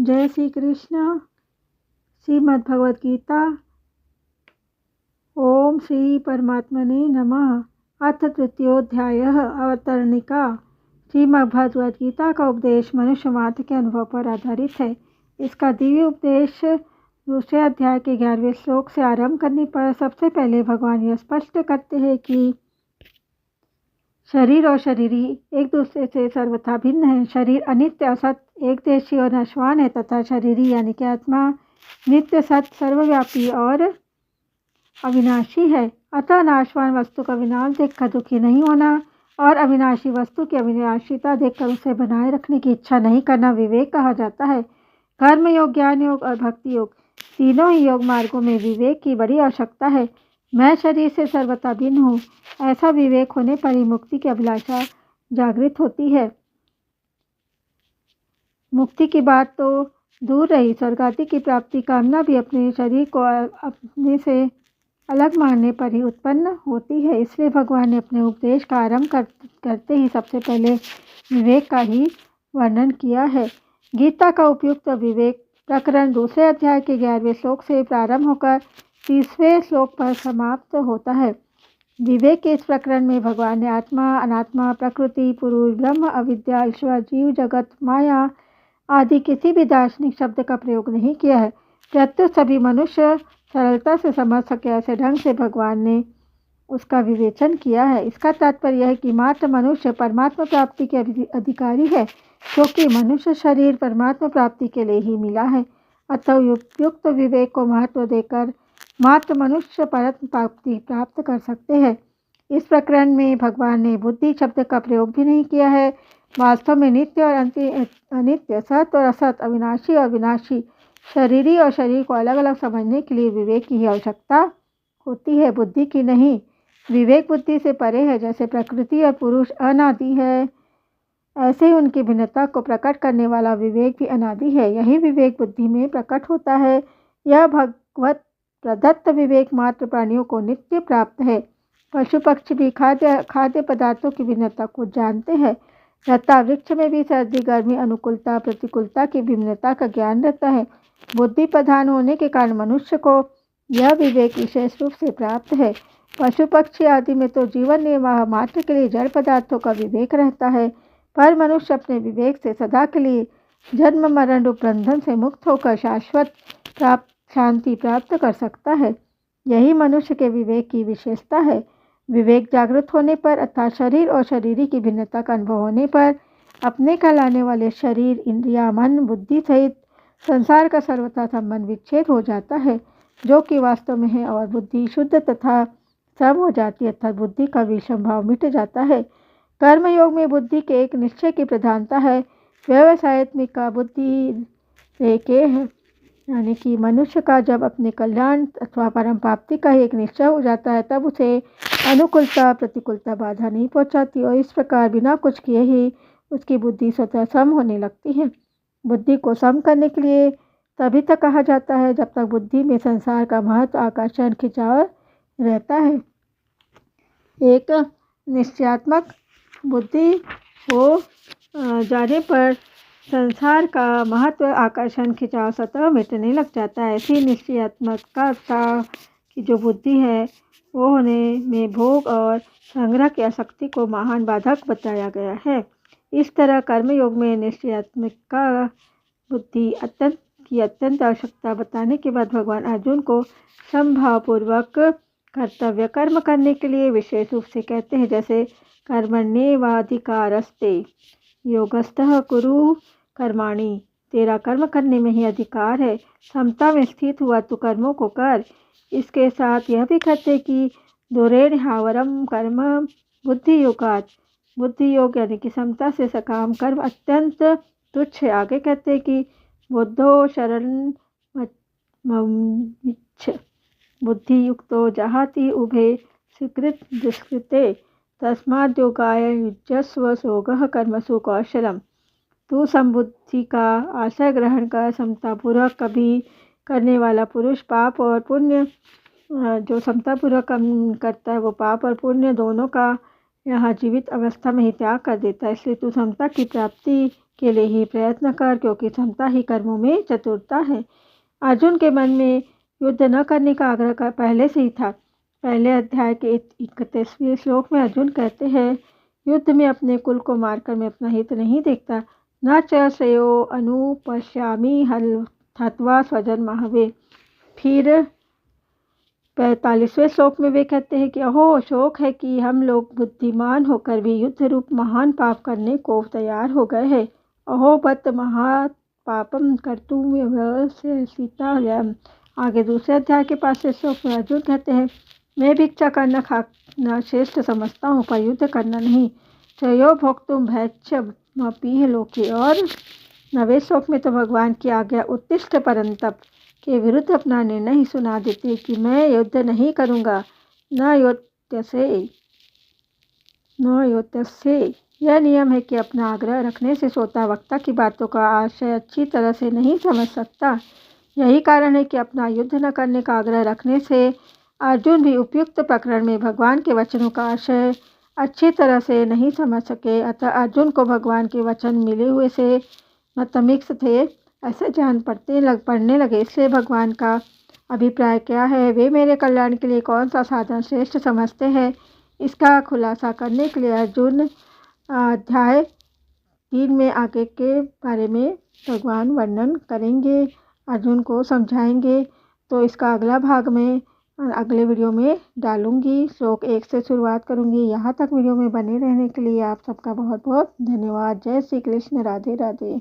जय श्री कृष्ण। श्रीमद् भगवद गीता। ओम श्री परमात्मने नमः। अथ तृतीयोध्यायः अवतरणिका। श्रीमद् भगवद गीता का उपदेश मनुष्य मात्र के अनुभव पर आधारित है। इसका दिव्य उपदेश दूसरे अध्याय के 11वें श्लोक से आरंभ करने पर सबसे पहले भगवान यह स्पष्ट करते हैं कि शरीर और शरीरी एक दूसरे से सर्वथा भिन्न है। शरीर अनित्य, असत, एकदेशी और नश्वान है तथा शरीरी यानी कि आत्मा नित्य, सत, सर्वव्यापी और अविनाशी है। अतः नाशवान वस्तु का विनाश देखकर दुखी नहीं होना और अविनाशी वस्तु की अविनाशिता देखकर उसे बनाए रखने की इच्छा नहीं करना विवेक कहा जाता है। कर्म योग, ज्ञान योग और भक्ति योग तीनों ही योग मार्गों में विवेक की बड़ी आवश्यकता है। मैं शरीर से सर्वथा भिन्न हूँ, ऐसा विवेक होने पर ही मुक्ति की अभिलाषा जागृत होती है। मुक्ति की बात तो दूर रही, स्वर्गादि की प्राप्ति कामना भी अपने शरीर को अपने से अलग मानने पर ही उत्पन्न होती है। इसलिए भगवान ने अपने उपदेश का आरंभ करते ही सबसे पहले विवेक का ही वर्णन किया है। गीता का उपयुक्त विवेक प्रकरण दूसरे अध्याय के 11वें श्लोक से प्रारंभ होकर 30वें श्लोक पर समाप्त होता है। विवेक के इस प्रकरण में भगवान ने आत्मा, अनात्मा, प्रकृति, पुरुष, ब्रह्म, अविद्या, ईश्वर, जीव, जगत, माया आदि किसी भी दार्शनिक शब्द का प्रयोग नहीं किया है। प्रत्युत सभी मनुष्य सरलता से समझ सके ऐसे ढंग से भगवान ने उसका विवेचन किया है। इसका तात्पर्य यह है कि मात्र मनुष्य परमात्मा प्राप्ति के अधिकारी है, क्योंकि मनुष्य शरीर परमात्मा प्राप्ति के लिए ही मिला है। अतः उपयुक्त विवेक को महत्व देकर मात्र मनुष्य परम प्राप्ति प्राप्त कर सकते हैं। इस प्रकरण में भगवान ने बुद्धि शब्द का प्रयोग भी नहीं किया है। वास्तव में नित्य और अनित्य, सत और असत, अविनाशी और विनाशी, शरीरी और शरीर को अलग अलग समझने के लिए विवेक की आवश्यकता होती है, बुद्धि की नहीं। विवेक बुद्धि से परे है। जैसे प्रकृति और पुरुष अनादि है, ऐसे ही उनकी भिन्नता को प्रकट करने वाला विवेक भी अनादि है। यही विवेक बुद्धि में प्रकट होता है। यह भगवत प्रदत्त विवेक मात्र प्राणियों को नित्य प्राप्त है। पशु पक्षी भी खाद्य पदार्थों की भिन्नता को जानते हैं। लता वृक्ष में भी सर्दी, गर्मी, अनुकूलता, प्रतिकूलता की भिन्नता का ज्ञान रहता है। बुद्धि प्रधान होने के कारण मनुष्य को यह विवेक विशेष रूप से प्राप्त है। पशु पक्षी आदि में तो जीवन निर्वाह मात्र के लिए जड़ पदार्थों का विवेक रहता है, पर मनुष्य अपने विवेक से सदा के लिए जन्म मरण रूप बंधन से मुक्त होकर शाश्वत शांति प्राप्त कर सकता है। यही मनुष्य के विवेक की विशेषता है। विवेक जागृत होने पर अर्थात शरीर और शरीरी की भिन्नता का अनुभव होने पर अपने कहलाने वाले शरीर, इंद्रिया, मन, बुद्धि सहित संसार का सर्वथा संबंध विच्छेद हो जाता है, जो कि वास्तव में है, और बुद्धि शुद्ध तथा सम हो जाती है, अर्थात बुद्धि का विषम भाव मिट जाता है। कर्म योग में बुद्धि के एक निश्चय की प्रधानता है। व्यवसायत्मिक का बुद्धि रेखे है, यानी कि मनुष्य का जब अपने कल्याण अथवा परम प्राप्ति का ही एक निश्चय हो जाता है, तब उसे अनुकूलता प्रतिकूलता बाधा नहीं पहुंचाती, और इस प्रकार बिना कुछ किए ही उसकी बुद्धि स्वतः सम होने लगती है। बुद्धि को सम करने के लिए तभी तक कहा जाता है जब तक बुद्धि में संसार का महत्व, आकर्षण, खिंचाव रहता है। एक निश्चयात्मक बुद्धि हो जाने पर संसार का महत्व, आकर्षण, खिंचाव स्वतः मिटने लग जाता है। ऐसी निश्चयात्मकता की जो बुद्धि है वो होने में भोग और संग्रह की आसक्ति को महान बाधक बताया गया है। इस तरह कर्मयोग में निश्चयात्मक बुद्धि अत्यंत आवश्यकता बताने के बाद भगवान अर्जुन को समभावपूर्वक कर्तव्य कर्म करने के लिए विशेष रूप से कहते हैं। जैसे कर्मण्येवाधिकारस्ते योगस्थः कुरु कर्माणि, तेरा कर्म करने में ही अधिकार है, समता में स्थित हुआ तू कर्मों को कर। इसके साथ यह भी कहते कि दुरेण हावरम कर्म बुद्धि योगात, बुद्धि योग यानी कि समता से सकाम कर्म अत्यंत तुच्छ है। आगे कहते कि बुद्धो शरण बुद्धि युक्तो जहाति उभे स्वीकृत दुष्कृते तस्माद् योगाय युज्यस्व सोगः कर्मसु कौशलम। तू समबुद्धि का आश्रय ग्रहण कर, समतापूर्वक कभी करने वाला पुरुष पाप और पुण्य, जो समतापूर्वक करता है वो पाप और पुण्य दोनों का यहाँ जीवित अवस्था में ही त्याग कर देता है। इसलिए तू समता की प्राप्ति के लिए ही प्रयत्न कर, क्योंकि क्षमता ही कर्मों में चतुरता है। अर्जुन के मन में युद्ध न करने का आग्रह पहले से ही था। पहले अध्याय के 31वें श्लोक में अर्जुन कहते हैं, युद्ध में अपने कुल को मारकर मैं अपना हित नहीं देखता। न च श्रेयो अनुपश्यामि हत्वा स्वजन महावे। फिर 45वें श्लोक में वे कहते हैं कि अहो, शोक है कि हम लोग बुद्धिमान होकर भी युद्ध रूप महान पाप करने को तैयार हो गए हैं। अहो बत महापापम कर्तुम सीता। आगे दूसरे अध्याय के 5वें श्लोक में अर्जुन कहते हैं, मैं भिक्षा करना खाना श्रेष्ठ समझता हूँ, पर युद्ध करना नहीं। चयो भोक्तुम भैक्षमपि लोके। और 9वें श्लोक में तो भगवान की आज्ञा उत्तिष्ठ परंतप के विरुद्ध अपना निर्णय ही सुना देते कि मैं युद्ध नहीं करूँगा। न योत्यसे। यह नियम है कि अपना आग्रह रखने से श्रोता वक्ता की बातों का आशय अच्छी तरह से नहीं समझ सकता। यही कारण है कि अपना युद्ध न करने का आग्रह रखने से अर्जुन भी उपयुक्त प्रकरण में भगवान के वचनों का आशय अच्छी तरह से नहीं समझ सके। अतः अर्जुन को भगवान के वचन मिले हुए से मतमिक्स थे, ऐसे जान पड़ने लगे। इसलिए भगवान का अभिप्राय क्या है, वे मेरे कल्याण के लिए कौन सा साधन श्रेष्ठ समझते हैं, इसका खुलासा करने के लिए अर्जुन अध्याय 3 में आगे के बारे में भगवान वर्णन करेंगे, अर्जुन को समझाएंगे। तो इसका अगला भाग में अगले वीडियो में डालूंगी। श्लोक 1 से शुरुआत करूंगी। यहाँ तक वीडियो में बने रहने के लिए आप सबका बहुत बहुत धन्यवाद। जय श्री कृष्ण। राधे राधे।